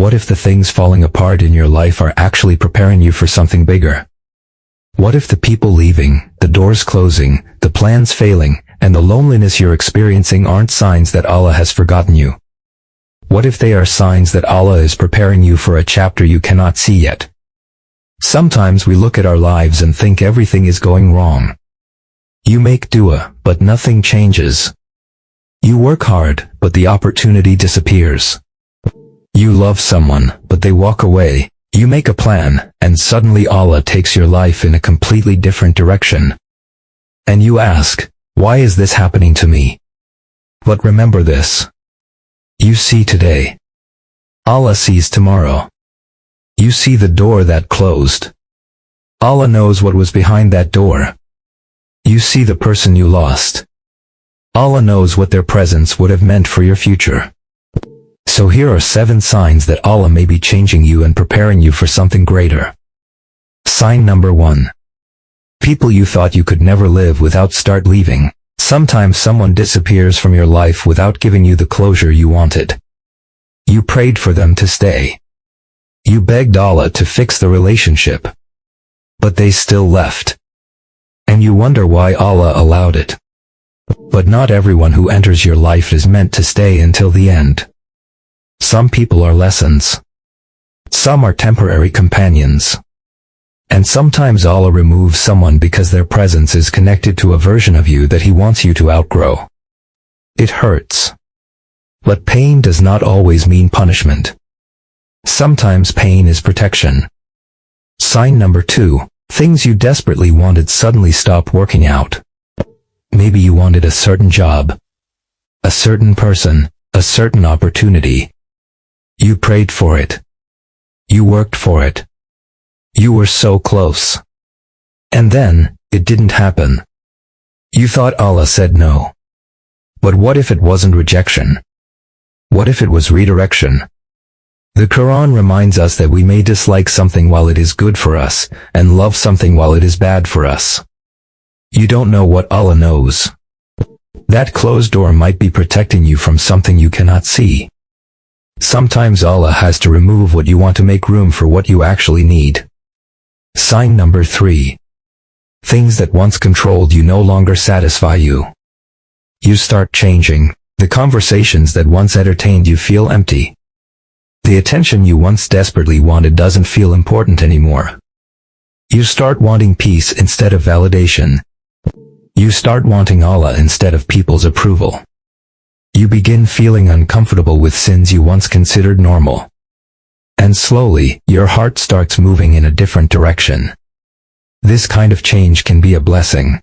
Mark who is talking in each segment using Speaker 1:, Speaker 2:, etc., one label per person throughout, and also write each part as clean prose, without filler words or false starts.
Speaker 1: What if the things falling apart in your life are actually preparing you for something bigger? What if the people leaving, the doors closing, the plans failing, and the loneliness you're experiencing aren't signs that Allah has forgotten you? What if they are signs that Allah is preparing you for a chapter you cannot see yet? Sometimes we look at our lives and think everything is going wrong. You make dua, but nothing changes. You work hard, but the opportunity disappears. You love someone, but they walk away. You make a plan, and suddenly Allah takes your life in a completely different direction. And you ask, why is this happening to me? But remember this. You see today. Allah sees tomorrow. You see the door that closed. Allah knows what was behind that door. You see the person you lost. Allah knows what their presence would have meant for your future. So here are 7 signs that Allah may be changing you and preparing you for something greater. Sign number 1. People you thought you could never live without start leaving. Sometimes someone disappears from your life without giving you the closure you wanted. You prayed for them to stay. You begged Allah to fix the relationship. But they still left. And you wonder why Allah allowed it. But not everyone who enters your life is meant to stay until the end. Some people are lessons. Some are temporary companions. And sometimes Allah removes someone because their presence is connected to a version of you that He wants you to outgrow. It hurts. But pain does not always mean punishment. Sometimes pain is protection. Sign number 2. Things you desperately wanted suddenly stop working out. Maybe you wanted a certain job, a certain person, a certain opportunity. You prayed for it. You worked for it. You were so close. And then, it didn't happen. You thought Allah said no. But what if it wasn't rejection? What if it was redirection? The Quran reminds us that we may dislike something while it is good for us, and love something while it is bad for us. You don't know what Allah knows. That closed door might be protecting you from something you cannot see. Sometimes Allah has to remove what you want to make room for what you actually need. Sign number 3. Things that once controlled you no longer satisfy you. You start changing. The conversations that once entertained you feel empty. The attention you once desperately wanted doesn't feel important anymore. You start wanting peace instead of validation. You start wanting Allah instead of people's approval. You begin feeling uncomfortable with sins you once considered normal. And slowly, your heart starts moving in a different direction. This kind of change can be a blessing.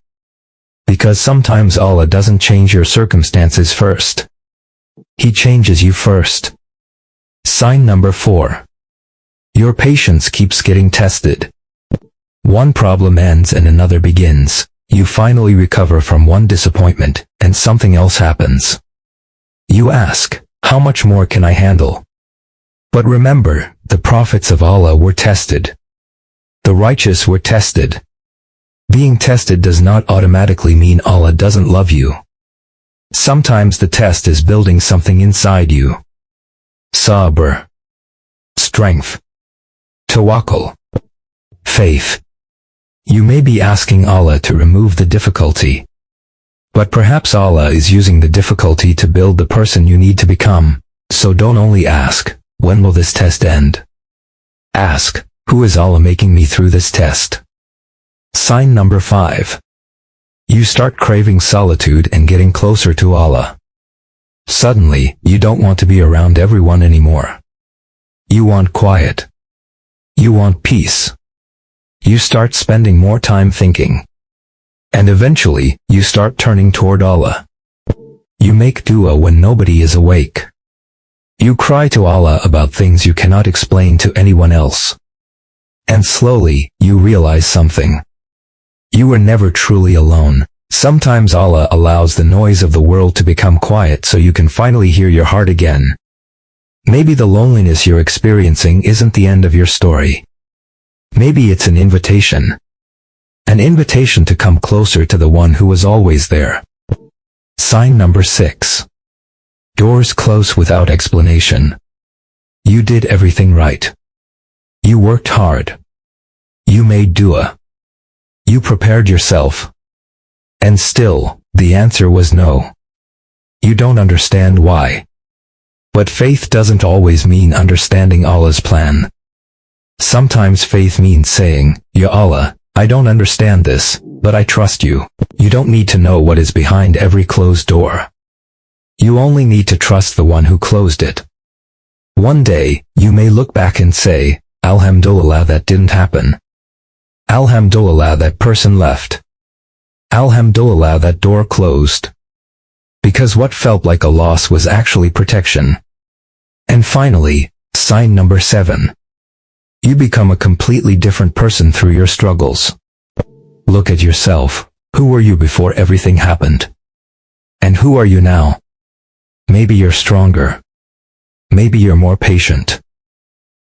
Speaker 1: Because sometimes Allah doesn't change your circumstances first. He changes you first. Sign number 4. Your patience keeps getting tested. One problem ends and another begins. You finally recover from one disappointment, and something else happens. You ask, how much more can I handle? But remember, the prophets of Allah were tested. The righteous were tested. Being tested does not automatically mean Allah doesn't love you. Sometimes the test is building something inside you. Sabr. Strength. Tawakkul. Faith. You may be asking Allah to remove the difficulty. But perhaps Allah is using the difficulty to build the person you need to become. So don't only ask, when will this test end? Ask, who is Allah making me through this test? Sign number 5. You start craving solitude and getting closer to Allah. Suddenly, you don't want to be around everyone anymore. You want quiet. You want peace. You start spending more time thinking. And eventually, you start turning toward Allah. You make dua when nobody is awake. You cry to Allah about things you cannot explain to anyone else. And slowly, you realize something. You were never truly alone. Sometimes Allah allows the noise of the world to become quiet so you can finally hear your heart again. Maybe the loneliness you're experiencing isn't the end of your story. Maybe it's an invitation. An invitation to come closer to the one who was always there. Sign number 6. Doors close without explanation. You did everything right. You worked hard. You made dua. You prepared yourself. And still, the answer was no. You don't understand why. But faith doesn't always mean understanding Allah's plan. Sometimes faith means saying, Ya Allah, I don't understand this, but I trust you. You don't need to know what is behind every closed door. You only need to trust the one who closed it. One day, you may look back and say, Alhamdulillah, that didn't happen. Alhamdulillah, that person left. Alhamdulillah, that door closed. Because what felt like a loss was actually protection. And finally, sign number 7. You become a completely different person through your struggles. Look at yourself. Who were you before everything happened? And who are you now? Maybe you're stronger. Maybe you're more patient.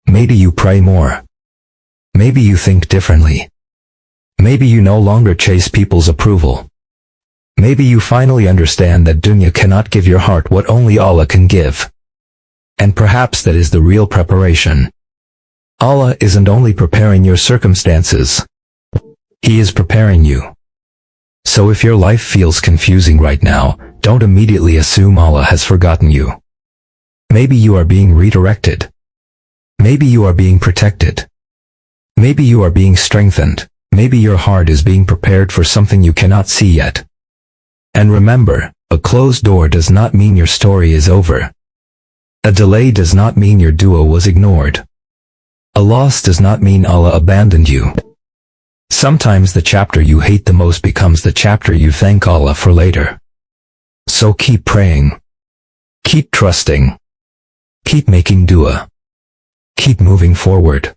Speaker 1: Maybe you pray more. Maybe you think differently. Maybe you no longer chase people's approval. Maybe you finally understand that dunya cannot give your heart what only Allah can give. And perhaps that is the real preparation. Allah isn't only preparing your circumstances. He is preparing you. So if your life feels confusing right now, don't immediately assume Allah has forgotten you. Maybe you are being redirected. Maybe you are being protected. Maybe you are being strengthened. Maybe your heart is being prepared for something you cannot see yet. And remember, a closed door does not mean your story is over. A delay does not mean your dua was ignored. A loss does not mean Allah abandoned you. Sometimes the chapter you hate the most becomes the chapter you thank Allah for later. So keep praying. Keep trusting. Keep making dua. Keep moving forward.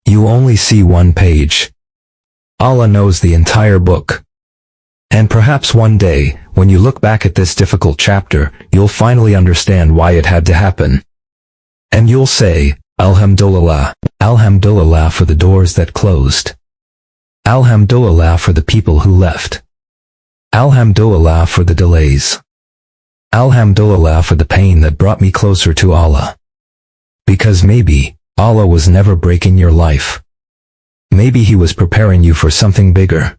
Speaker 1: You only see one page. Allah knows the entire book. And perhaps one day, when you look back at this difficult chapter, you'll finally understand why it had to happen. And you'll say, Alhamdulillah, Alhamdulillah for the doors that closed. Alhamdulillah for the people who left. Alhamdulillah for the delays. Alhamdulillah for the pain that brought me closer to Allah. Because maybe, Allah was never breaking your life. Maybe He was preparing you for something bigger.